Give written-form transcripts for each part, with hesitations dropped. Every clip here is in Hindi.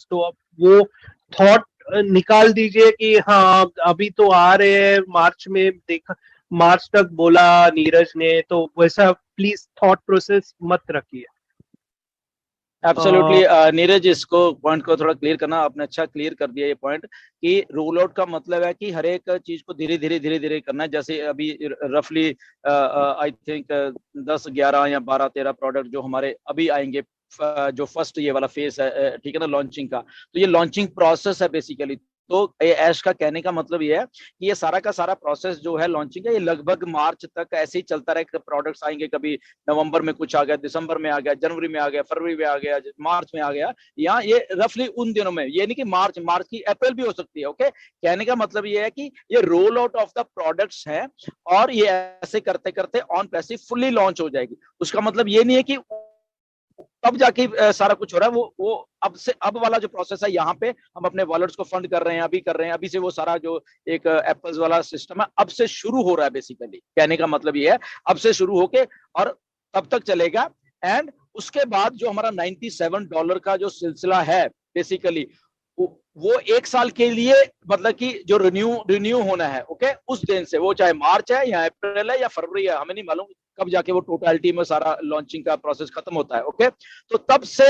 प्रोडक्ट्स, तो अब वो थॉट निकाल दीजिए कि हाँ अभी तो आ रहे हैं मार्च में, देखा मार्च तक बोला नीरज ने, तो वैसा प्लीज थॉट प्रोसेस मत रखिए। एब्सोल्युटली नीरज, इसको पॉइंट को थोड़ा क्लियर करना, आपने अच्छा क्लियर कर दिया ये पॉइंट कि रोल आउट का मतलब है कि हर एक चीज को धीरे धीरे करना है। जैसे अभी रफली आई थिंक 10 11 या 12 13 प्रोडक्ट जो हमारे अभी आएंगे, जो फर्स्ट ये वाला फेस है, ठीक है ना, लॉन्चिंग का। तो ये लॉन्चिंग प्रोसेस है बेसिकली। तो ऐश का कहने का मतलब ये है कि ये सारा का सारा प्रोसेस जो है लॉन्चिंग का, ये लगभग मार्च तक ऐसे ही चलता रहेगा। प्रोडक्ट्स आएंगे, कभी नवंबर में कुछ आ गया, दिसंबर में आ गया, जनवरी में आ गया, फरवरी में आ गया, मार्च में आ गया। यहाँ ये रफली उन दिनों में, ये नहीं कि मार्च की अप्रैल भी हो सकती है। ओके, कहने का मतलब ये है कि ये roll out of the products है, और ये ऐसे करते करते ऑन पैसिव फुल्ली लॉन्च हो जाएगी। उसका मतलब ये नहीं है कि तब जाके सारा कुछ हो रहा है। वो अब वाला जो प्रोसेस है, यहाँ पे हम अपने वॉलेट्स को फंड कर रहे हैं, अभी कर रहे हैं, अभी से वो सारा जो एक एप्पल्स वाला सिस्टम है अब से शुरू हो रहा है। बेसिकली कहने का मतलब ये है, अब से शुरू होके और तब तक चलेगा। एंड उसके बाद जो हमारा $97 का जो सिलसिला है बेसिकली, वो 1 साल के लिए, मतलब कि जो रिन्यू होना है। ओके, उस दिन से, वो चाहे मार्च है या अप्रैल है या फरवरी है, हमें नहीं मालूम कब जाके वो टोटलिटी में सारा लॉन्चिंग का प्रोसेस खत्म होता है। ओके, तो तब से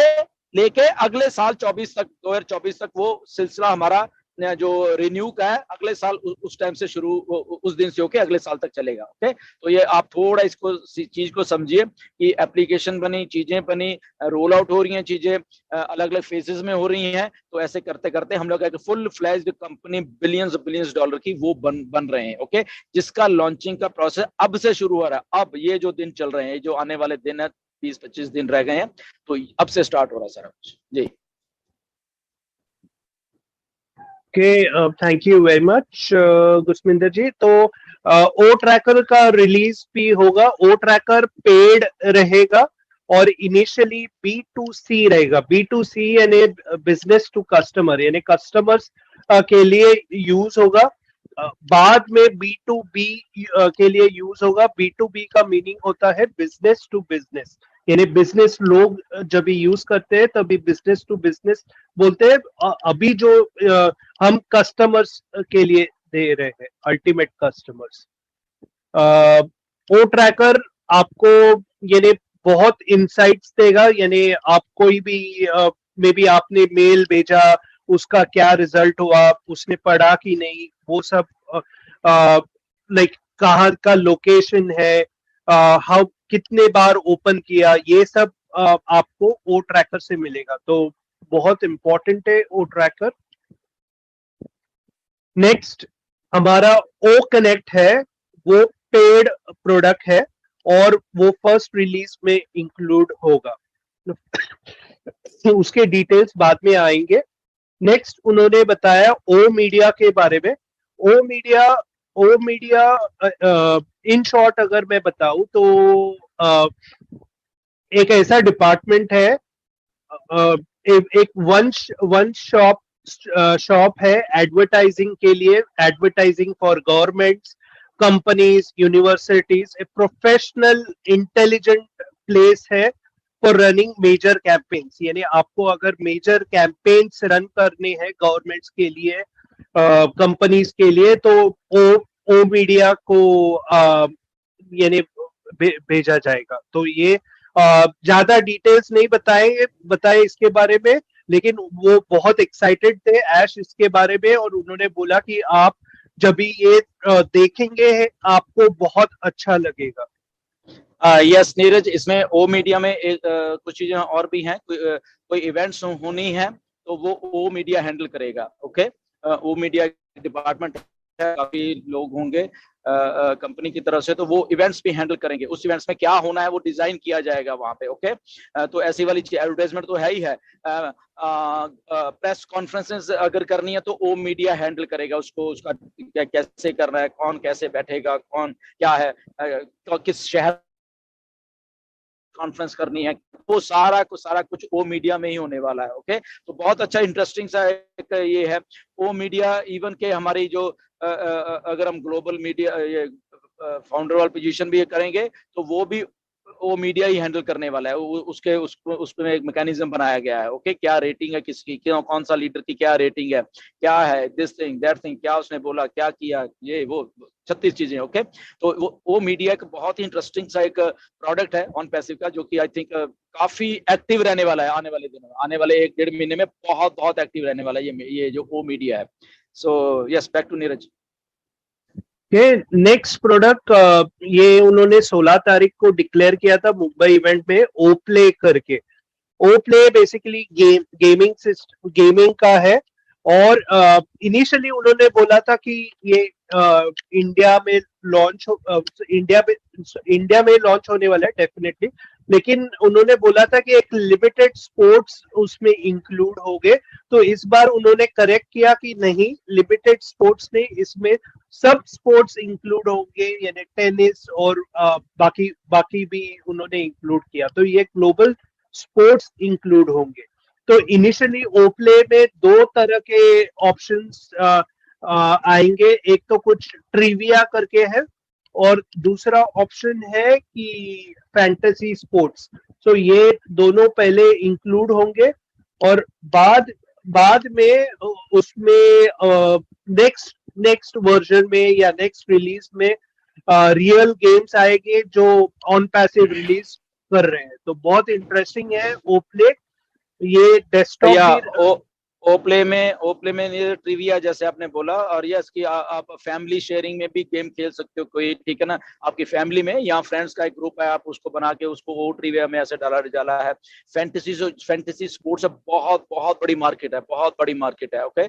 लेके अगले साल 2024 तक वो सिलसिला हमारा जो रिन्यू का है, अगले साल उस टाइम से शुरू, उस दिन से होके अगले साल तक चलेगा। ओके, तो ये आप थोड़ा इसको चीज को समझिए कि एप्लीकेशन बनी, चीजें बनी, रोल आउट हो रही हैं, चीजें अलग अलग फेजेस में हो रही हैं। तो ऐसे करते करते हम लोग एक full fledged company billions dollar की वो बन रहे हैं। ओके, जिसका लॉन्चिंग का प्रोसेस अब से शुरू हो रहा है। अब ये जो दिन चल रहे हैं, जो आने वाले दिन है, 20-25 दिन रह गए हैं, तो अब से स्टार्ट हो रहा है सारा कुछ जी। Okay, thank you very much Gursminder ji. तो ओ ट्रैकर का रिलीज भी होगा। ओ ट्रैकर पेड रहेगा और इनिशियली B2C रहेगा। B2C यानी बिजनेस टू कस्टमर, यानी कस्टमर्स के लिए यूज होगा। बाद में B2B के लिए यूज होगा। B2B का मीनिंग होता है बिजनेस टू बिजनेस, यानी बिजनेस लोग जब भी यूज करते हैं तभी बिजनेस टू बिजनेस बोलते हैं। अभी जो हम कस्टमर्स के लिए दे रहे हैं, अल्टीमेट कस्टमर्स। ओ ट्रैकर आपको यानी बहुत इंसाइट्स देगा, यानी आप कोई भी मे बी आपने मेल भेजा, उसका क्या रिजल्ट हुआ, उसने पढ़ा कि नहीं, वो सब, लाइक कहाँ का लोकेशन है, हाउ कितने बार ओपन किया, ये सब आपको ओ ट्रैकर से मिलेगा। तो बहुत इंपॉर्टेंट है ओ ट्रैकर। नेक्स्ट हमारा ओ कनेक्ट है, वो पेड प्रोडक्ट है और वो फर्स्ट रिलीज में इंक्लूड होगा। तो उसके डिटेल्स बाद में आएंगे। नेक्स्ट उन्होंने बताया ओ मीडिया के बारे में। ओ मीडिया इन शॉर्ट अगर मैं बताऊं तो एक ऐसा डिपार्टमेंट है, एक वन शॉप है एडवर्टाइजिंग के लिए, advertising for governments, companies, universities. A professional intelligent place है फॉर रनिंग मेजर कैंपेन्स, यानी आपको अगर मेजर कैंपेन्स रन करने हैं गवर्नमेंट्स के लिए, कंपनीज के लिए, तो ओ मीडिया को यानी भेजा जाएगा। तो ये ज्यादा डिटेल्स नहीं बताए इसके बारे में, लेकिन वो बहुत एक्साइटेड थे ऐश इसके बारे में, और उन्होंने बोला कि आप जब भी ये देखेंगे आपको बहुत अच्छा लगेगा। यस नीरज, इसमें ओ मीडिया में कुछ चीजें और भी हैं। कोई इवेंट्स होनी है तो वो ओ मीडिया हैंडल करेगा। ओके, ओ मीडिया डिपार्टमेंट है, काफी लोग होंगे कंपनी की तरफ से, तो वो इवेंट्स भी हैंडल करेंगे। उस इवेंट्स में क्या होना है वो डिजाइन किया जाएगा वहां पे। ओके, तो ऐसी वाली एडवर्टाइजमेंट तो है ही है। प्रेस कॉन्फ्रेंसेस अगर करनी है तो ओ मीडिया हैंडल करेगा उसको, उसका कैसे करना है, कौन कैसे बैठेगा, कौन क्या है, किस शहर कॉन्फ्रेंस करनी है, वो सारा कुछ ओ मीडिया में ही होने वाला है। ओके, तो बहुत अच्छा इंटरेस्टिंग सा एक ये है ओ मीडिया। इवन के हमारी जो अगर हम ग्लोबल मीडिया ये फाउंडर वाल पोजीशन भी करेंगे तो वो भी वो मीडिया ही हैंडल करने वाला है, उसमें एक मैकेनिज्म बनाया गया है। ओके, क्या रेटिंग है किसकी, क्यों, कौन सा लीडर की क्या रेटिंग है, क्या है दिस थिंग दैट थिंग, क्या उसने बोला, क्या किया, ये वो 36 चीजें। ओके, तो वो मीडिया एक बहुत ही इंटरेस्टिंग सा एक प्रोडक्ट है ऑन पैसिव का, जो कि आई थिंक काफी एक्टिव रहने वाला है आने वाले दिनों में, आने वाले 1-1.5 महीने में बहुत बहुत एक्टिव रहने वाला है ये जो वो मीडिया है। So yes, back to Neeraj. ये नेक्स्ट प्रोडक्ट ये उन्होंने 16 तारीख को डिक्लेयर किया था मुंबई इवेंट में, ओप्ले करके। ओप्ले बेसिकली गेमिंग का है, और इनिशियली उन्होंने बोला था कि ये इंडिया में लॉन्च होने वाला है डेफिनेटली, लेकिन उन्होंने बोला था कि एक लिमिटेड स्पोर्ट्स उसमें इंक्लूड हो गए। तो इस बार उन्होंने करेक्ट किया कि नहीं, लिमिटेड स्पोर्ट्स नहीं, इसमें सब स्पोर्ट्स इंक्लूड होंगे, यानी टेनिस और बाकी बाकी भी उन्होंने इंक्लूड किया, तो ये ग्लोबल स्पोर्ट्स इंक्लूड होंगे। तो इनिशियली ओप्ले में 2 तरह के ऑप्शंस आएंगे, एक तो कुछ ट्रिविया करके है, और दूसरा ऑप्शन है कि फैंटेसी स्पोर्ट्स। तो ये दोनों पहले इंक्लूड होंगे, और बाद में उसमें नेक्स्ट वर्जन में या नेक्स्ट रिलीज में रियल गेम्स आएंगे जो ऑन पैसिव रिलीज कर रहे हैं। तो बहुत इंटरेस्टिंग है ओप्ले। ये डेस्कटॉप ओप्ले में ट्रिविया जैसे आपने बोला, और यस कि आप फैमिली शेयरिंग में भी गेम खेल सकते हो कोई, ठीक है ना, आपकी फैमिली में या फ्रेंड्स का एक ग्रुप है, आप उसको बना के उसको वो ट्रिविया में ऐसे डाला है। फैंटेसी स्पोर्ट्स बहुत बहुत बड़ी मार्केट है, बहुत बड़ी मार्केट है। ओके,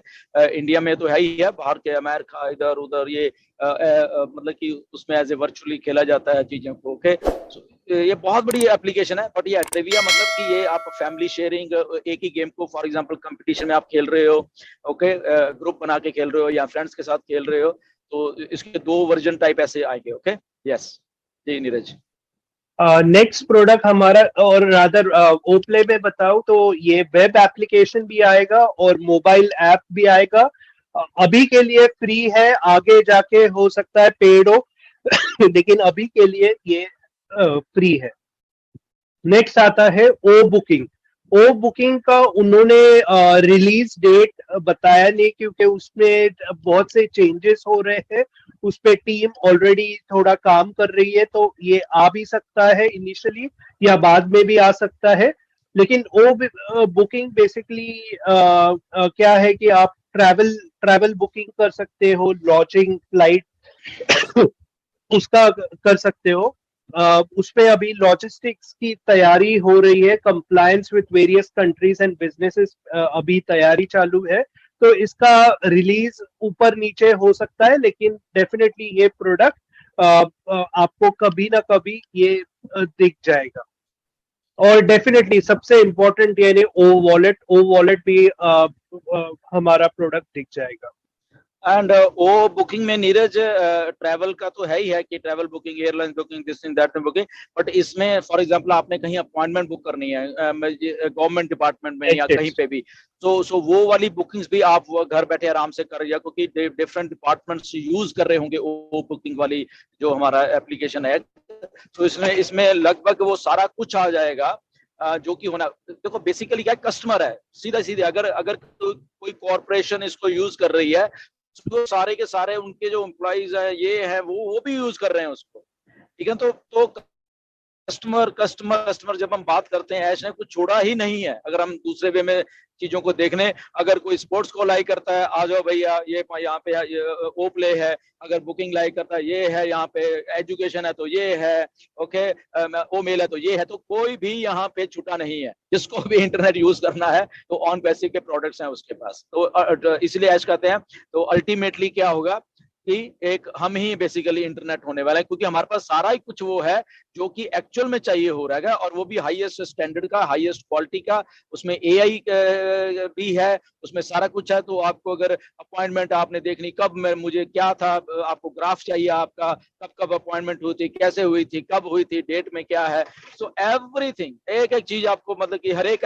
इंडिया में तो है ही है, बाहर के अमेरिका इधर उधर ये मतलब कि उसमें एज ए वर्चुअली खेला जाता है चीजों को। ओके, ये बहुत बड़ी एप्लीकेशन है। बट ये ट्रिविया मतलब कि ये आप फैमिली शेयरिंग एक ही गेम को फॉर एग्जांपल कंपटीशन में आप खेल रहे हो, ओके, ग्रुप बना के खेल रहे हो या फ्रेंड्स के साथ खेल रहे हो, तो इसके 2 वर्जन टाइप ऐसे आएंगे। ओके, यस जी नीरज। नेक्स्ट प्रोडक्ट हमारा, और रादर ओप्ले में बताऊं तो ये वेब एप्लीकेशन भी आएगा और मोबाइल ऐप भी आएगा। अभी के लिए फ्री है, आगे जाके हो सकता है पेड हो लेकिन अभी के लिए ये फ्री है। नेक्स्ट आता है ओ बुकिंग। ओ बुकिंग का उन्होंने रिलीज डेट बताया नहीं, क्योंकि उसमें बहुत से चेंजेस हो रहे हैं, उस पे टीम ऑलरेडी थोड़ा काम कर रही है, तो ये आ भी सकता है इनिशियली या बाद में भी आ सकता है। लेकिन ओ बुकिंग बेसिकली क्या है कि आप ट्रैवल बुकिंग कर सकते हो, लॉजिंग, फ्लाइट उसका कर सकते हो। उसपे अभी लॉजिस्टिक्स की तैयारी हो रही है, compliance with various countries and businesses अभी तैयारी चालू है। तो इसका रिलीज ऊपर नीचे हो सकता है, लेकिन डेफिनेटली ये प्रोडक्ट आपको कभी ना कभी ये दिख जाएगा। और डेफिनेटली सबसे इम्पोर्टेंट यानी ओ वॉलेट भी हमारा प्रोडक्ट दिख जाएगा। एंड वो बुकिंग में नीरज ट्रैवल का तो है ही है कि travel booking, airline booking, this thing that booking, but इसमें फॉर एग्जांपल आपने कहीं अपॉइंटमेंट बुक करनी है गवर्नमेंट डिपार्टमेंट में या कहीं पे भी, तो सो वो वाली बुकिंग्स भी आप घर बैठे आराम से कर, या क्योंकि डिफरेंट डिपार्टमेंट्स यूज कर रहे होंगे वो बुकिंग वाली जो हमारा एप्लीकेशन है, तो इसमें लगभग वो सारा कुछ आ जाएगा जो कि होना। देखो बेसिकली क्या कस्टमर है, सीधा सीधे अगर कोई कॉर्पोरेशन इसको यूज कर रही है, तो सारे के सारे उनके जो एम्प्लॉइज है ये है वो भी यूज कर रहे हैं उसको, ठीक है। तो कस्टमर जब हम बात करते हैं, ऐश ने कुछ छोड़ा ही नहीं है। अगर हम दूसरे वे में चीजों को देखने, अगर कोई स्पोर्ट्स को लाइक करता है, आ जाओ भैया ये यहाँ पे ओ प्ले है, अगर बुकिंग लाइक करता है ये है, यहाँ पे एजुकेशन है तो ये है, ओके, ओ मेल है तो ये है, तो कोई भी यहाँ पे छूटा नहीं है। जिसको भी इंटरनेट यूज करना है तो ऑन पैसिव के प्रोडक्ट्स हैं उसके पास, तो इसलिए ऐश कहते हैं। तो अल्टीमेटली क्या होगा कि एक हम ही बेसिकली इंटरनेट होने वाला है, क्योंकि हमारे पास सारा ही कुछ वो है जो कि एक्चुअल में चाहिए हो रहा है, और वो भी हाईएस्ट स्टैंडर्ड का, हाईएस्ट क्वालिटी का। उसमें एआई भी है, उसमें सारा कुछ है। तो आपको अगर अपॉइंटमेंट आपने देखनी, कब मुझे क्या था, आपको ग्राफ चाहिए आपका, कब कब अपॉइंटमेंट हुई थी, कैसे हुई थी, कब हुई थी, डेट में क्या है, सो एवरीथिंग, एक एक चीज आपको मतलब कि हर एक